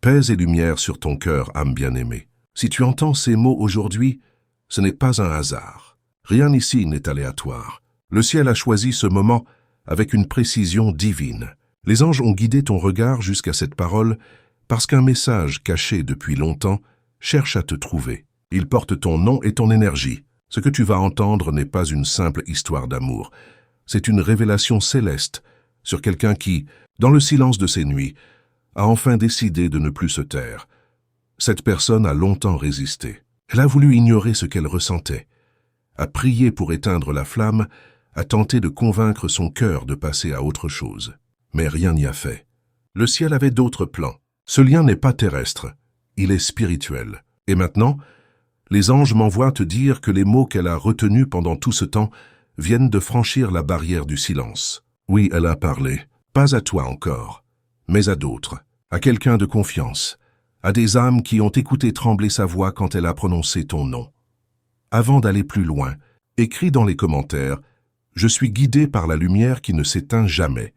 Paix et lumière sur ton cœur, âme bien-aimée. Si tu entends ces mots aujourd'hui, ce n'est pas un hasard. Rien ici n'est aléatoire. Le ciel a choisi ce moment avec une précision divine. Les anges ont guidé ton regard jusqu'à cette parole parce qu'un message caché depuis longtemps cherche à te trouver. Il porte ton nom et ton énergie. Ce que tu vas entendre n'est pas une simple histoire d'amour. C'est une révélation céleste sur quelqu'un qui, dans le silence de ses nuits, a enfin décidé de ne plus se taire. Cette personne a longtemps résisté. Elle a voulu ignorer ce qu'elle ressentait, a prié pour éteindre la flamme, a tenté de convaincre son cœur de passer à autre chose. Mais rien n'y a fait. Le ciel avait d'autres plans. Ce lien n'est pas terrestre, il est spirituel. Et maintenant, les anges m'envoient te dire que les mots qu'elle a retenus pendant tout ce temps viennent de franchir la barrière du silence. Oui, elle a parlé, pas à toi encore, mais à d'autres, à quelqu'un de confiance, à des âmes qui ont écouté trembler sa voix quand elle a prononcé ton nom. Avant d'aller plus loin, écris dans les commentaires « Je suis guidé par la lumière qui ne s'éteint jamais ».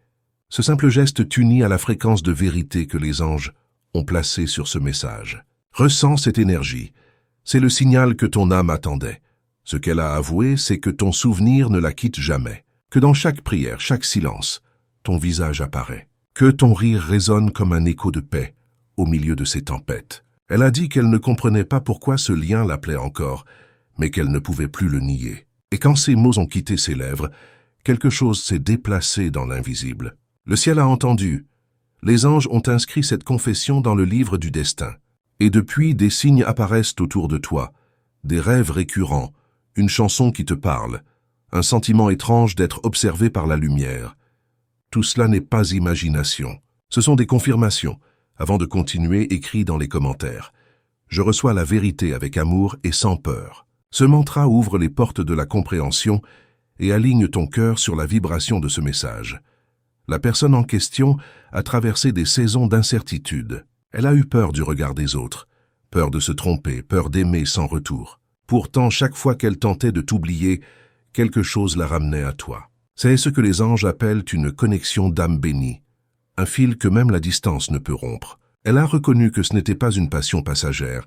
Ce simple geste t'unit à la fréquence de vérité que les anges ont placée sur ce message. Ressens cette énergie. C'est le signal que ton âme attendait. Ce qu'elle a avoué, c'est que ton souvenir ne la quitte jamais. Que dans chaque prière, chaque silence, ton visage apparaît. Que ton rire résonne comme un écho de paix au milieu de ces tempêtes. Elle a dit qu'elle ne comprenait pas pourquoi ce lien l'appelait encore, mais qu'elle ne pouvait plus le nier. Et quand ces mots ont quitté ses lèvres, quelque chose s'est déplacé dans l'invisible. Le ciel a entendu. Les anges ont inscrit cette confession dans le livre du destin. Et depuis, des signes apparaissent autour de toi, des rêves récurrents, une chanson qui te parle, un sentiment étrange d'être observé par la lumière. Tout cela n'est pas imagination. Ce sont des confirmations. Avant de continuer, écris dans les commentaires. Je reçois la vérité avec amour et sans peur. Ce mantra ouvre les portes de la compréhension et aligne ton cœur sur la vibration de ce message. La personne en question a traversé des saisons d'incertitude. Elle a eu peur du regard des autres, peur de se tromper, peur d'aimer sans retour. Pourtant, chaque fois qu'elle tentait de t'oublier, quelque chose la ramenait à toi. C'est ce que les anges appellent une connexion d'âme bénie, un fil que même la distance ne peut rompre. Elle a reconnu que ce n'était pas une passion passagère,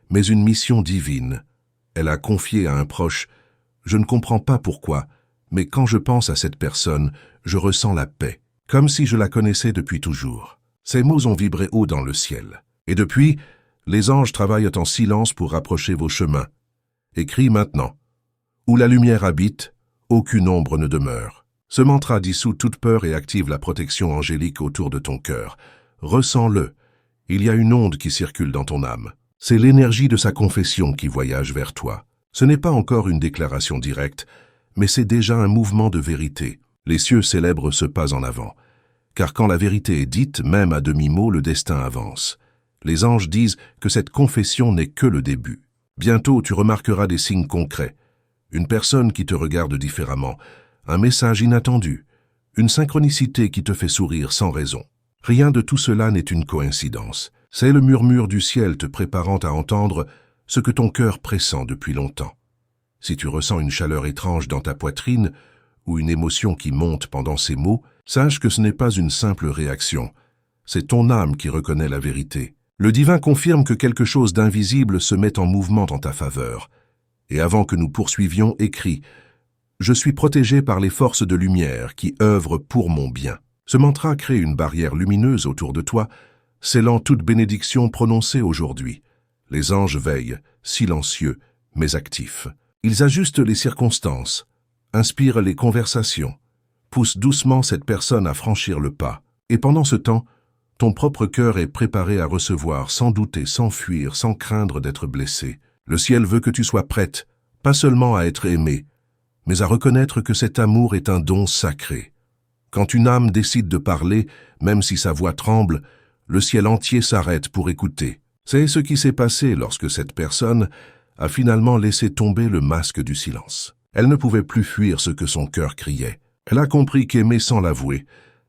mais une mission divine. Elle a confié à un proche « Je ne comprends pas pourquoi, mais quand je pense à cette personne, je ressens la paix, comme si je la connaissais depuis toujours. » Ces mots ont vibré haut dans le ciel. Et depuis, les anges travaillent en silence pour rapprocher vos chemins. Écris maintenant. Où la lumière habite, aucune ombre ne demeure. Ce mantra dissout toute peur et active la protection angélique autour de ton cœur. Ressens-le. Il y a une onde qui circule dans ton âme. C'est l'énergie de sa confession qui voyage vers toi. Ce n'est pas encore une déclaration directe, mais c'est déjà un mouvement de vérité. Les cieux célèbrent ce pas en avant. Car quand la vérité est dite, même à demi-mot, le destin avance. Les anges disent que cette confession n'est que le début. Bientôt, tu remarqueras des signes concrets. Une personne qui te regarde différemment, un message inattendu, une synchronicité qui te fait sourire sans raison. Rien de tout cela n'est une coïncidence. C'est le murmure du ciel te préparant à entendre ce que ton cœur pressent depuis longtemps. Si tu ressens une chaleur étrange dans ta poitrine ou une émotion qui monte pendant ces mots, sache que ce n'est pas une simple réaction. C'est ton âme qui reconnaît la vérité. Le divin confirme que quelque chose d'invisible se met en mouvement en ta faveur. Et avant que nous poursuivions, écris « Je suis protégé par les forces de lumière qui œuvrent pour mon bien ». Ce mantra crée une barrière lumineuse autour de toi, scellant toute bénédiction prononcée aujourd'hui. Les anges veillent, silencieux, mais actifs. Ils ajustent les circonstances, inspirent les conversations, poussent doucement cette personne à franchir le pas. Et pendant ce temps, ton propre cœur est préparé à recevoir, sans douter, sans fuir, sans craindre d'être blessé. Le ciel veut que tu sois prête, pas seulement à être aimée, mais à reconnaître que cet amour est un don sacré. Quand une âme décide de parler, même si sa voix tremble, le ciel entier s'arrête pour écouter. C'est ce qui s'est passé lorsque cette personne a finalement laissé tomber le masque du silence. Elle ne pouvait plus fuir ce que son cœur criait. Elle a compris qu'aimer sans l'avouer,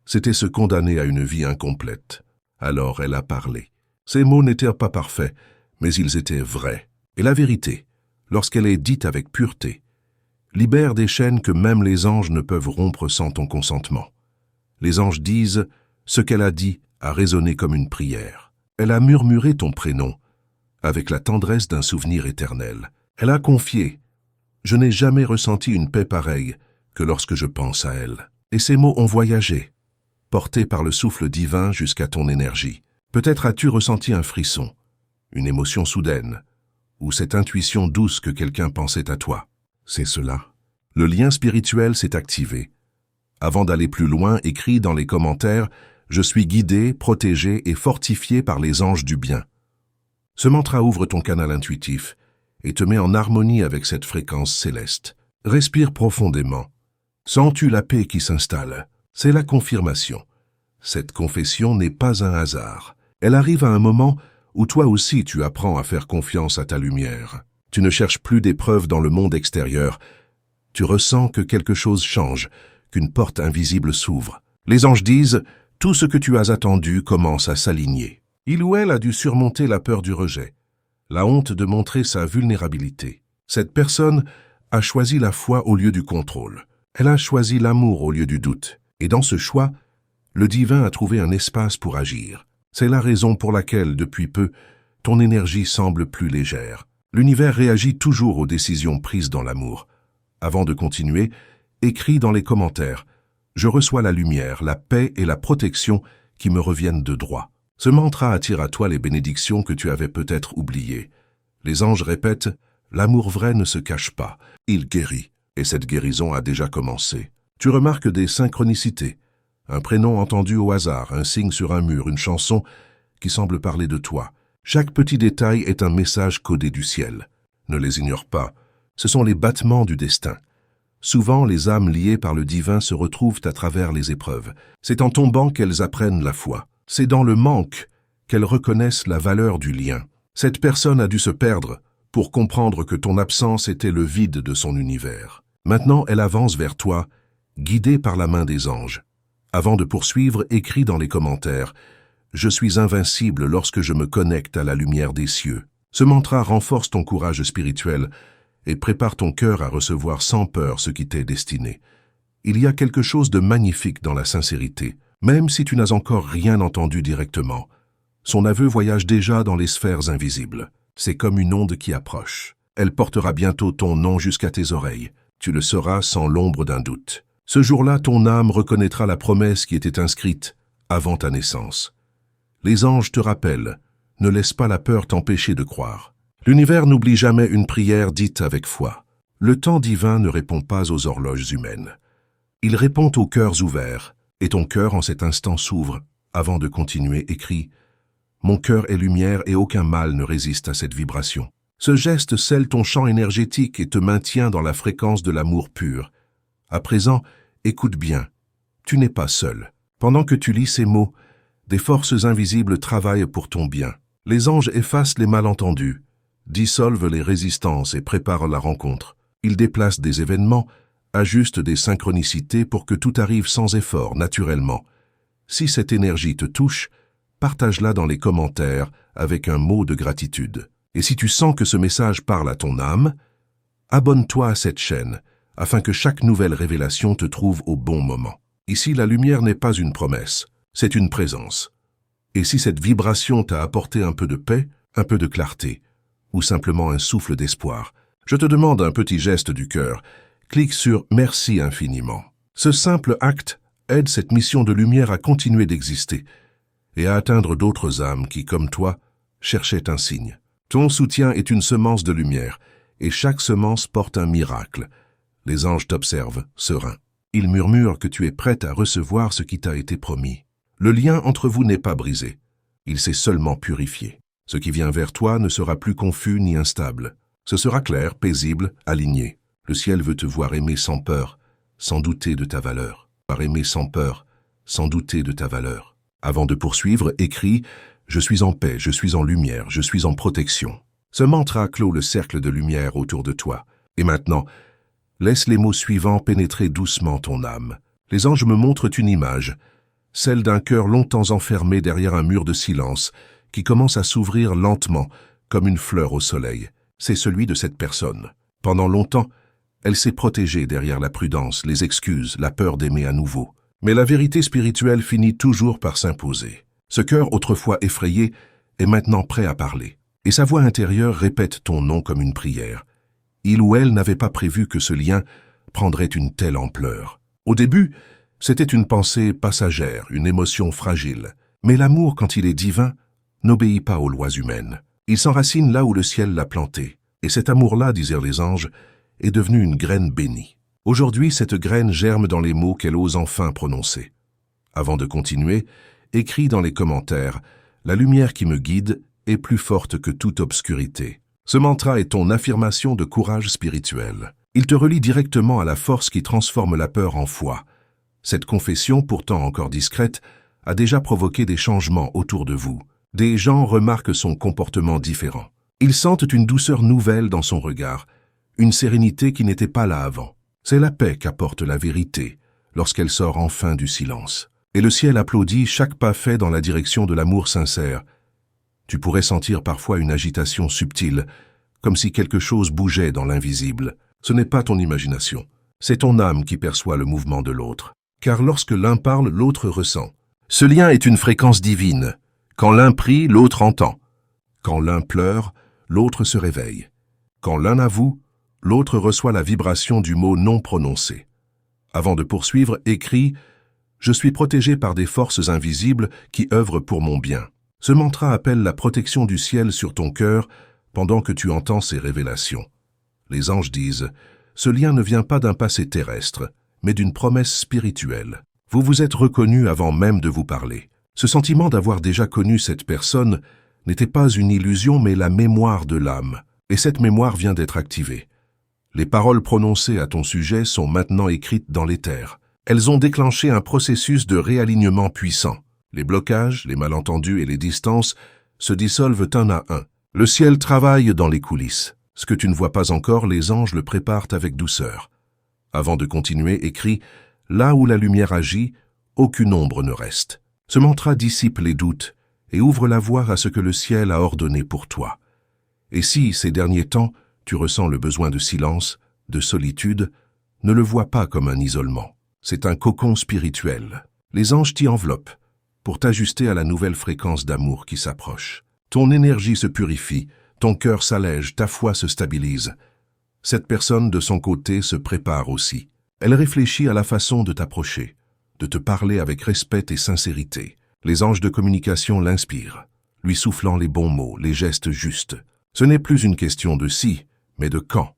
c'était se condamner à une vie incomplète. Alors elle a parlé. Ces mots n'étaient pas parfaits, mais ils étaient vrais. Et la vérité, lorsqu'elle est dite avec pureté, libère des chaînes que même les anges ne peuvent rompre sans ton consentement. Les anges disent, ce qu'elle a dit a résonné comme une prière. Elle a murmuré ton prénom, avec la tendresse d'un souvenir éternel. Elle a confié « Je n'ai jamais ressenti une paix pareille que lorsque je pense à elle. » Et ces mots ont voyagé, portés par le souffle divin jusqu'à ton énergie. Peut-être as-tu ressenti un frisson, une émotion soudaine, ou cette intuition douce que quelqu'un pensait à toi. C'est cela. Le lien spirituel s'est activé. Avant d'aller plus loin, écris dans les commentaires « Je suis guidé, protégé et fortifié par les anges du bien ». Ce mantra ouvre ton canal intuitif et te met en harmonie avec cette fréquence céleste. Respire profondément. Sens-tu la paix qui s'installe? C'est la confirmation. Cette confession n'est pas un hasard. Elle arrive à un moment où toi aussi tu apprends à faire confiance à ta lumière. Tu ne cherches plus des preuves dans le monde extérieur. Tu ressens que quelque chose change, qu'une porte invisible s'ouvre. Les anges disent « Tout ce que tu as attendu commence à s'aligner ». Il ou elle a dû surmonter la peur du rejet, la honte de montrer sa vulnérabilité. Cette personne a choisi la foi au lieu du contrôle. Elle a choisi l'amour au lieu du doute. Et dans ce choix, le divin a trouvé un espace pour agir. C'est la raison pour laquelle, depuis peu, ton énergie semble plus légère. L'univers réagit toujours aux décisions prises dans l'amour. Avant de continuer, écris dans les commentaires « Je reçois la lumière, la paix et la protection qui me reviennent de droit ». Ce mantra attire à toi les bénédictions que tu avais peut-être oubliées. Les anges répètent « L'amour vrai ne se cache pas, il guérit ». Et cette guérison a déjà commencé. Tu remarques des synchronicités. Un prénom entendu au hasard, un signe sur un mur, une chanson qui semble parler de toi. Chaque petit détail est un message codé du ciel. Ne les ignore pas. Ce sont les battements du destin. Souvent, les âmes liées par le divin se retrouvent à travers les épreuves. C'est en tombant qu'elles apprennent la foi. C'est dans le manque qu'elles reconnaissent la valeur du lien. Cette personne a dû se perdre pour comprendre que ton absence était le vide de son univers. Maintenant, elle avance vers toi, guidée par la main des anges. Avant de poursuivre, écris dans les commentaires « Je suis invincible lorsque je me connecte à la lumière des cieux ». Ce mantra renforce ton courage spirituel et prépare ton cœur à recevoir sans peur ce qui t'est destiné. Il y a quelque chose de magnifique dans la sincérité, même si tu n'as encore rien entendu directement. Son aveu voyage déjà dans les sphères invisibles. C'est comme une onde qui approche. Elle portera bientôt ton nom jusqu'à tes oreilles. Tu le sauras sans l'ombre d'un doute. Ce jour-là, ton âme reconnaîtra la promesse qui était inscrite avant ta naissance. Les anges te rappellent, ne laisse pas la peur t'empêcher de croire. L'univers n'oublie jamais une prière dite avec foi. Le temps divin ne répond pas aux horloges humaines. Il répond aux cœurs ouverts, et ton cœur en cet instant s'ouvre. Avant de continuer, écris « Mon cœur est lumière et aucun mal ne résiste à cette vibration ». Ce geste scelle ton champ énergétique et te maintient dans la fréquence de l'amour pur. À présent, écoute bien, tu n'es pas seul. Pendant que tu lis ces mots, des forces invisibles travaillent pour ton bien. Les anges effacent les malentendus, dissolvent les résistances et préparent la rencontre. Ils déplacent des événements, ajustent des synchronicités pour que tout arrive sans effort, naturellement. Si cette énergie te touche, partage-la dans les commentaires avec un mot de gratitude. Et si tu sens que ce message parle à ton âme, abonne-toi à cette chaîne afin que chaque nouvelle révélation te trouve au bon moment. Ici, la lumière n'est pas une promesse, c'est une présence. Et si cette vibration t'a apporté un peu de paix, un peu de clarté, ou simplement un souffle d'espoir, je te demande un petit geste du cœur. Clique sur « Merci infiniment ». Ce simple acte aide cette mission de lumière à continuer d'exister et à atteindre d'autres âmes qui, comme toi, cherchaient un signe. Ton soutien est une semence de lumière, et chaque semence porte un miracle. Les anges t'observent, sereins. Ils murmurent que tu es prête à recevoir ce qui t'a été promis. Le lien entre vous n'est pas brisé. Il s'est seulement purifié. Ce qui vient vers toi ne sera plus confus ni instable. Ce sera clair, paisible, aligné. Le ciel veut te voir aimer sans peur, sans douter de ta valeur. Voir aimer sans peur, sans douter de ta valeur. Avant de poursuivre, écris « Je suis en paix, je suis en lumière, je suis en protection ». Ce mantra clôt le cercle de lumière autour de toi. Et maintenant, laisse les mots suivants pénétrer doucement ton âme. Les anges me montrent une image, celle d'un cœur longtemps enfermé derrière un mur de silence, qui commence à s'ouvrir lentement, comme une fleur au soleil. C'est celui de cette personne. Pendant longtemps, elle s'est protégée derrière la prudence, les excuses, la peur d'aimer à nouveau. Mais la vérité spirituelle finit toujours par s'imposer. Ce cœur autrefois effrayé est maintenant prêt à parler. Et sa voix intérieure répète ton nom comme une prière. Il ou elle n'avait pas prévu que ce lien prendrait une telle ampleur. Au début, c'était une pensée passagère, une émotion fragile. Mais l'amour, quand il est divin, n'obéit pas aux lois humaines. Il s'enracine là où le ciel l'a planté. Et cet amour-là, disent les anges, est devenu une graine bénie. Aujourd'hui, cette graine germe dans les mots qu'elle ose enfin prononcer. Avant de continuer, écris dans les commentaires « La lumière qui me guide est plus forte que toute obscurité ». Ce mantra est ton affirmation de courage spirituel. Il te relie directement à la force qui transforme la peur en foi. Cette confession, pourtant encore discrète, a déjà provoqué des changements autour de vous. Des gens remarquent son comportement différent. Ils sentent une douceur nouvelle dans son regard, une sérénité qui n'était pas là avant. C'est la paix qu'apporte la vérité lorsqu'elle sort enfin du silence. Et le ciel applaudit chaque pas fait dans la direction de l'amour sincère. Tu pourrais sentir parfois une agitation subtile, comme si quelque chose bougeait dans l'invisible. Ce n'est pas ton imagination, c'est ton âme qui perçoit le mouvement de l'autre. Car lorsque l'un parle, l'autre ressent. Ce lien est une fréquence divine. Quand l'un prie, l'autre entend. Quand l'un pleure, l'autre se réveille. Quand l'un avoue, l'autre reçoit la vibration du mot non prononcé. Avant de poursuivre, écris « Je suis protégé par des forces invisibles qui œuvrent pour mon bien ». Ce mantra appelle la protection du ciel sur ton cœur pendant que tu entends ces révélations. Les anges disent « Ce lien ne vient pas d'un passé terrestre, mais d'une promesse spirituelle. Vous vous êtes reconnu avant même de vous parler. Ce sentiment d'avoir déjà connu cette personne n'était pas une illusion, mais la mémoire de l'âme. Et cette mémoire vient d'être activée. Les paroles prononcées à ton sujet sont maintenant écrites dans l'éther. Elles ont déclenché un processus de réalignement puissant. Les blocages, les malentendus et les distances se dissolvent un à un. Le ciel travaille dans les coulisses. Ce que tu ne vois pas encore, les anges le préparent avec douceur. Avant de continuer, écris « Là où la lumière agit, aucune ombre ne reste ». Ce mantra dissipe les doutes et ouvre la voie à ce que le ciel a ordonné pour toi. Et si, ces derniers temps, tu ressens le besoin de silence, de solitude, ne le vois pas comme un isolement. C'est un cocon spirituel. Les anges t'y enveloppent pour t'ajuster à la nouvelle fréquence d'amour qui s'approche. Ton énergie se purifie, ton cœur s'allège, ta foi se stabilise. Cette personne, de son côté, se prépare aussi. Elle réfléchit à la façon de t'approcher, de te parler avec respect et sincérité. Les anges de communication l'inspirent, lui soufflant les bons mots, les gestes justes. Ce n'est plus une question de si, mais de quand.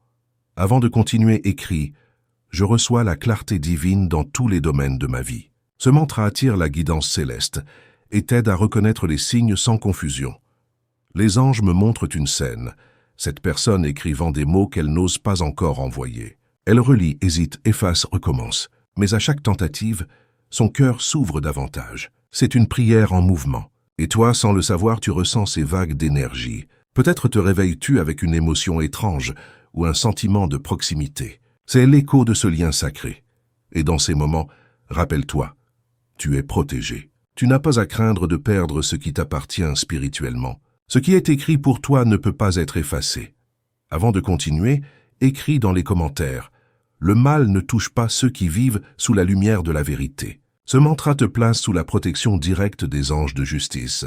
Avant de continuer, écris « Je reçois la clarté divine dans tous les domaines de ma vie ». Ce mantra attire la guidance céleste et t'aide à reconnaître les signes sans confusion. Les anges me montrent une scène, cette personne écrivant des mots qu'elle n'ose pas encore envoyer. Elle relit, hésite, efface, recommence. Mais à chaque tentative, son cœur s'ouvre davantage. C'est une prière en mouvement. Et toi, sans le savoir, tu ressens ces vagues d'énergie. Peut-être te réveilles-tu avec une émotion étrange ou un sentiment de proximité. C'est l'écho de ce lien sacré. Et dans ces moments, rappelle-toi, tu es protégé. Tu n'as pas à craindre de perdre ce qui t'appartient spirituellement. Ce qui est écrit pour toi ne peut pas être effacé. Avant de continuer, écris dans les commentaires « Le mal ne touche pas ceux qui vivent sous la lumière de la vérité ». Ce mantra te place sous la protection directe des anges de justice.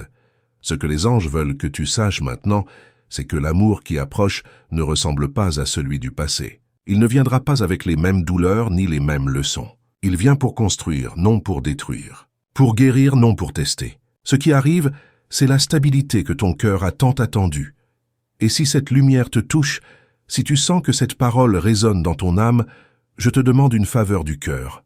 Ce que les anges veulent que tu saches maintenant, c'est que l'amour qui approche ne ressemble pas à celui du passé. Il ne viendra pas avec les mêmes douleurs ni les mêmes leçons. Il vient pour construire, non pour détruire. Pour guérir, non pour tester. Ce qui arrive, c'est la stabilité que ton cœur a tant attendue. Et si cette lumière te touche, si tu sens que cette parole résonne dans ton âme, je te demande une faveur du cœur.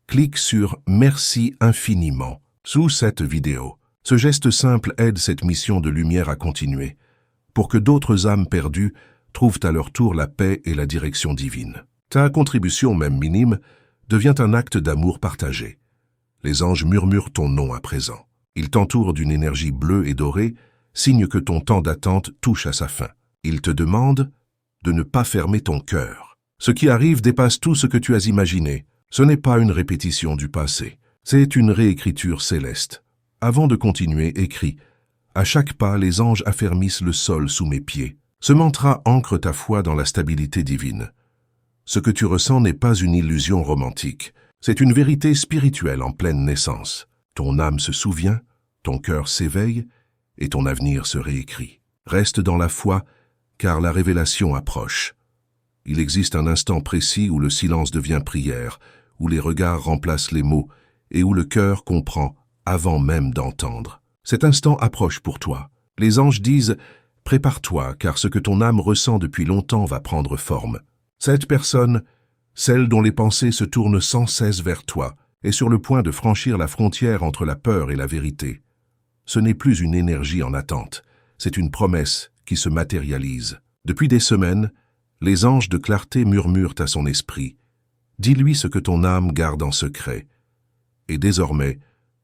Clique sur « Merci infiniment » sous cette vidéo. Ce geste simple aide cette mission de lumière à continuer, pour que d'autres âmes perdues trouvent à leur tour la paix et la direction divine. Ta contribution, même minime, devient un acte d'amour partagé. Les anges murmurent ton nom à présent. Ils t'entourent d'une énergie bleue et dorée, signe que ton temps d'attente touche à sa fin. Ils te demandent de ne pas fermer ton cœur. Ce qui arrive dépasse tout ce que tu as imaginé. Ce n'est pas une répétition du passé, c'est une réécriture céleste. Avant de continuer, écris « À chaque pas, les anges affermissent le sol sous mes pieds ». Ce mantra ancre ta foi dans la stabilité divine. Ce que tu ressens n'est pas une illusion romantique, c'est une vérité spirituelle en pleine naissance. Ton âme se souvient, ton cœur s'éveille, et ton avenir se réécrit. Reste dans la foi, car la révélation approche. Il existe un instant précis où le silence devient prière, où les regards remplacent les mots et où le cœur comprend avant même d'entendre. Cet instant approche pour toi. Les anges disent « Prépare-toi, car ce que ton âme ressent depuis longtemps va prendre forme. » Cette personne, celle dont les pensées se tournent sans cesse vers toi, est sur le point de franchir la frontière entre la peur et la vérité. Ce n'est plus une énergie en attente, c'est une promesse qui se matérialise. Depuis des semaines, les anges de clarté murmurent à son esprit « Dis-lui ce que ton âme garde en secret. » Et désormais,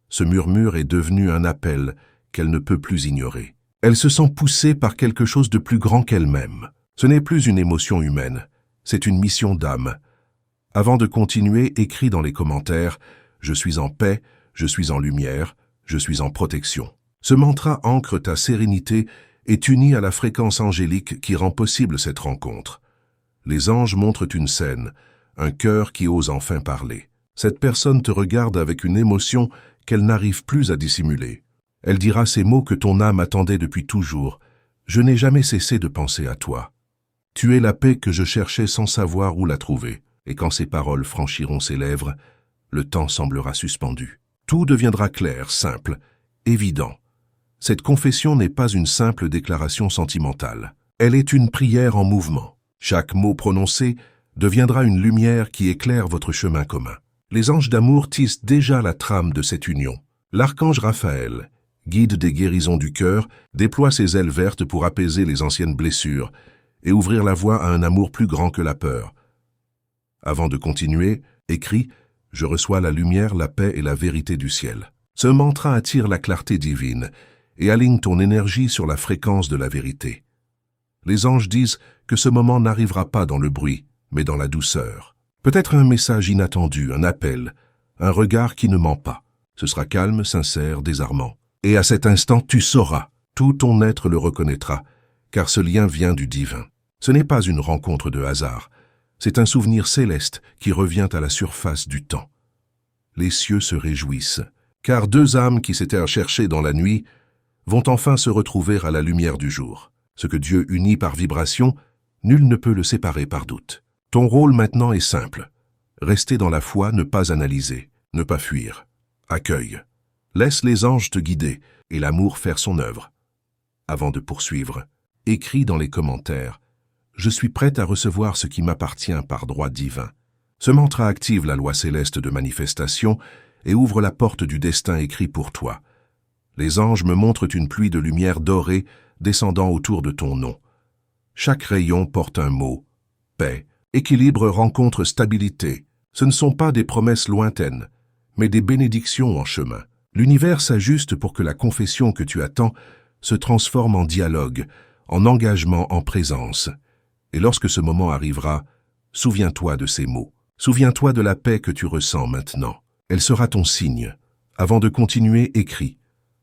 ce murmure est devenu un appel qu'elle ne peut plus ignorer. Elle se sent poussée par quelque chose de plus grand qu'elle-même. Ce n'est plus une émotion humaine, c'est une mission d'âme. Avant de continuer, écris dans les commentaires « Je suis en paix, je suis en lumière, je suis en protection ». Ce mantra ancre ta sérénité et t'unit à la fréquence angélique qui rend possible cette rencontre. Les anges montrent une scène, un cœur qui ose enfin parler. Cette personne te regarde avec une émotion qu'elle n'arrive plus à dissimuler. Elle dira ces mots que ton âme attendait depuis toujours. « Je n'ai jamais cessé de penser à toi. Tu es la paix que je cherchais sans savoir où la trouver. » Et quand ces paroles franchiront ses lèvres, le temps semblera suspendu. Tout deviendra clair, simple, évident. Cette confession n'est pas une simple déclaration sentimentale. Elle est une prière en mouvement. Chaque mot prononcé deviendra une lumière qui éclaire votre chemin commun. Les anges d'amour tissent déjà la trame de cette union. L'archange Raphaël, guide des guérisons du cœur, déploie ses ailes vertes pour apaiser les anciennes blessures et ouvrir la voie à un amour plus grand que la peur. Avant de continuer, écris « Je reçois la lumière, la paix et la vérité du ciel ». Ce mantra attire la clarté divine et aligne ton énergie sur la fréquence de la vérité. Les anges disent que ce moment n'arrivera pas dans le bruit, mais dans la douceur. Peut-être un message inattendu, un appel, un regard qui ne ment pas. Ce sera calme, sincère, désarmant. Et à cet instant, tu sauras, tout ton être le reconnaîtra, car ce lien vient du divin. Ce n'est pas une rencontre de hasard, c'est un souvenir céleste qui revient à la surface du temps. Les cieux se réjouissent, car deux âmes qui s'étaient cherchées dans la nuit vont enfin se retrouver à la lumière du jour. Ce que Dieu unit par vibration, nul ne peut le séparer par doute. Ton rôle maintenant est simple. Rester dans la foi, ne pas analyser, ne pas fuir. Accueille. Laisse les anges te guider et l'amour faire son œuvre. Avant de poursuivre, écris dans les commentaires « Je suis prête à recevoir ce qui m'appartient par droit divin ». Ce mantra active la loi céleste de manifestation et ouvre la porte du destin écrit pour toi. Les anges me montrent une pluie de lumière dorée descendant autour de ton nom. Chaque rayon porte un mot « paix ». Équilibre, rencontre, stabilité. Ce ne sont pas des promesses lointaines, mais des bénédictions en chemin. L'univers s'ajuste pour que la confession que tu attends se transforme en dialogue, en engagement, en présence. Et lorsque ce moment arrivera, souviens-toi de ces mots. Souviens-toi de la paix que tu ressens maintenant. Elle sera ton signe. Avant de continuer, écris.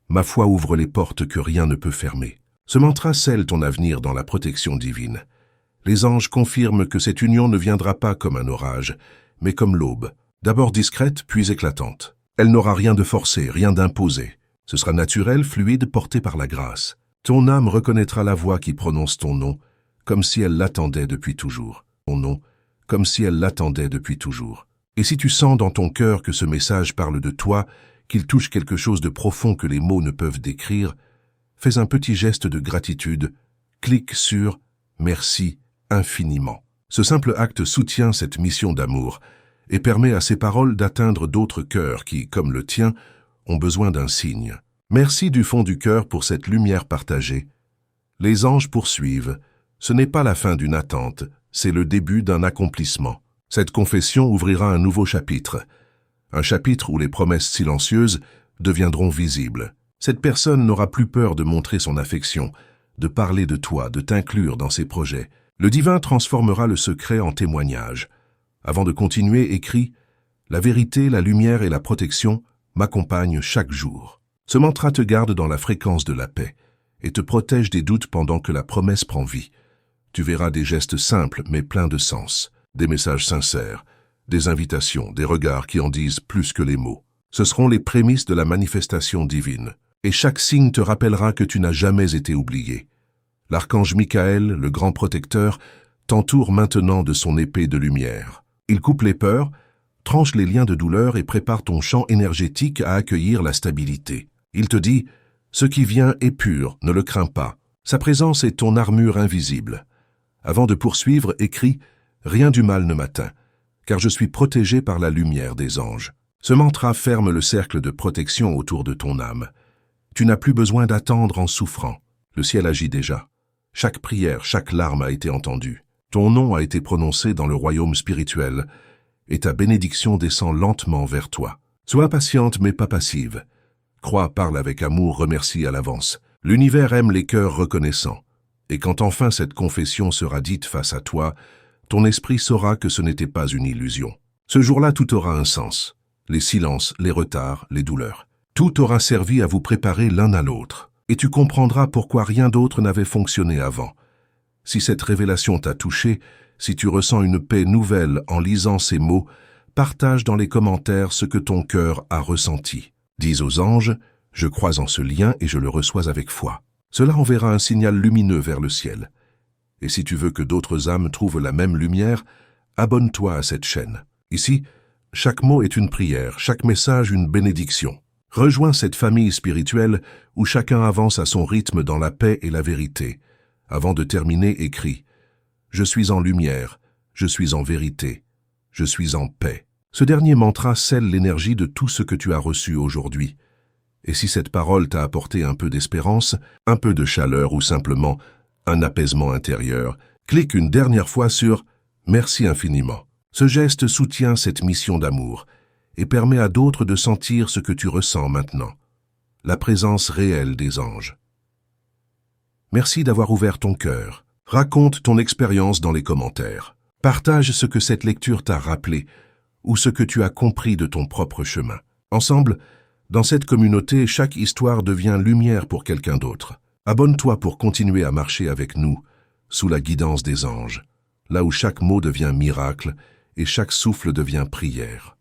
Ma foi ouvre les portes que rien ne peut fermer. Ce mantra scelle ton avenir dans la protection divine. Les anges confirment que cette union ne viendra pas comme un orage, mais comme l'aube, d'abord discrète puis éclatante. Elle n'aura rien de forcé, rien d'imposé. Ce sera naturel, fluide, porté par la grâce. Ton âme reconnaîtra la voix qui prononce ton nom, comme si elle l'attendait depuis toujours. Ton nom, comme si elle l'attendait depuis toujours. Et si tu sens dans ton cœur que ce message parle de toi, qu'il touche quelque chose de profond que les mots ne peuvent décrire, fais un petit geste de gratitude, clique sur « Merci » infiniment. Ce simple acte soutient cette mission d'amour et permet à ces paroles d'atteindre d'autres cœurs qui, comme le tien, ont besoin d'un signe. Merci du fond du cœur pour cette lumière partagée. Les anges poursuivent. Ce n'est pas la fin d'une attente, c'est le début d'un accomplissement. Cette confession ouvrira un nouveau chapitre. Un chapitre où les promesses silencieuses deviendront visibles. Cette personne n'aura plus peur de montrer son affection, de parler de toi, de t'inclure dans ses projets. Le divin transformera le secret en témoignage. Avant de continuer, écris « La vérité, la lumière et la protection m'accompagnent chaque jour ». Ce mantra te garde dans la fréquence de la paix et te protège des doutes pendant que la promesse prend vie. Tu verras des gestes simples mais pleins de sens, des messages sincères, des invitations, des regards qui en disent plus que les mots. Ce seront les prémices de la manifestation divine. Et chaque signe te rappellera que tu n'as jamais été oublié. L'archange Michael, le grand protecteur, t'entoure maintenant de son épée de lumière. Il coupe les peurs, tranche les liens de douleur et prépare ton champ énergétique à accueillir la stabilité. Il te dit « Ce qui vient est pur, ne le crains pas. Sa présence est ton armure invisible. » Avant de poursuivre, écris « Rien du mal ne m'atteint, car je suis protégé par la lumière des anges. » Ce mantra ferme le cercle de protection autour de ton âme. Tu n'as plus besoin d'attendre en souffrant. Le ciel agit déjà. Chaque prière, chaque larme a été entendue. Ton nom a été prononcé dans le royaume spirituel et ta bénédiction descend lentement vers toi. Sois patiente mais pas passive. Crois, parle avec amour, remercie à l'avance. L'univers aime les cœurs reconnaissants. Et quand enfin cette confession sera dite face à toi, ton esprit saura que ce n'était pas une illusion. Ce jour-là, tout aura un sens. Les silences, les retards, les douleurs. Tout aura servi à vous préparer l'un à l'autre. Et tu comprendras pourquoi rien d'autre n'avait fonctionné avant. Si cette révélation t'a touché, si tu ressens une paix nouvelle en lisant ces mots, partage dans les commentaires ce que ton cœur a ressenti. Dis aux anges, je crois en ce lien et je le reçois avec foi. Cela enverra un signal lumineux vers le ciel. Et si tu veux que d'autres âmes trouvent la même lumière, abonne-toi à cette chaîne. Ici, chaque mot est une prière, chaque message une bénédiction. Rejoins cette famille spirituelle où chacun avance à son rythme dans la paix et la vérité. Avant de terminer, écris « Je suis en lumière, je suis en vérité, je suis en paix ». Ce dernier mantra scelle l'énergie de tout ce que tu as reçu aujourd'hui. Et si cette parole t'a apporté un peu d'espérance, un peu de chaleur ou simplement un apaisement intérieur, clique une dernière fois sur « Merci infiniment ». Ce geste soutient cette mission d'amour et permet à d'autres de sentir ce que tu ressens maintenant, la présence réelle des anges. Merci d'avoir ouvert ton cœur. Raconte ton expérience dans les commentaires. Partage ce que cette lecture t'a rappelé ou ce que tu as compris de ton propre chemin. Ensemble, dans cette communauté, chaque histoire devient lumière pour quelqu'un d'autre. Abonne-toi pour continuer à marcher avec nous, sous la guidance des anges, là où chaque mot devient miracle et chaque souffle devient prière.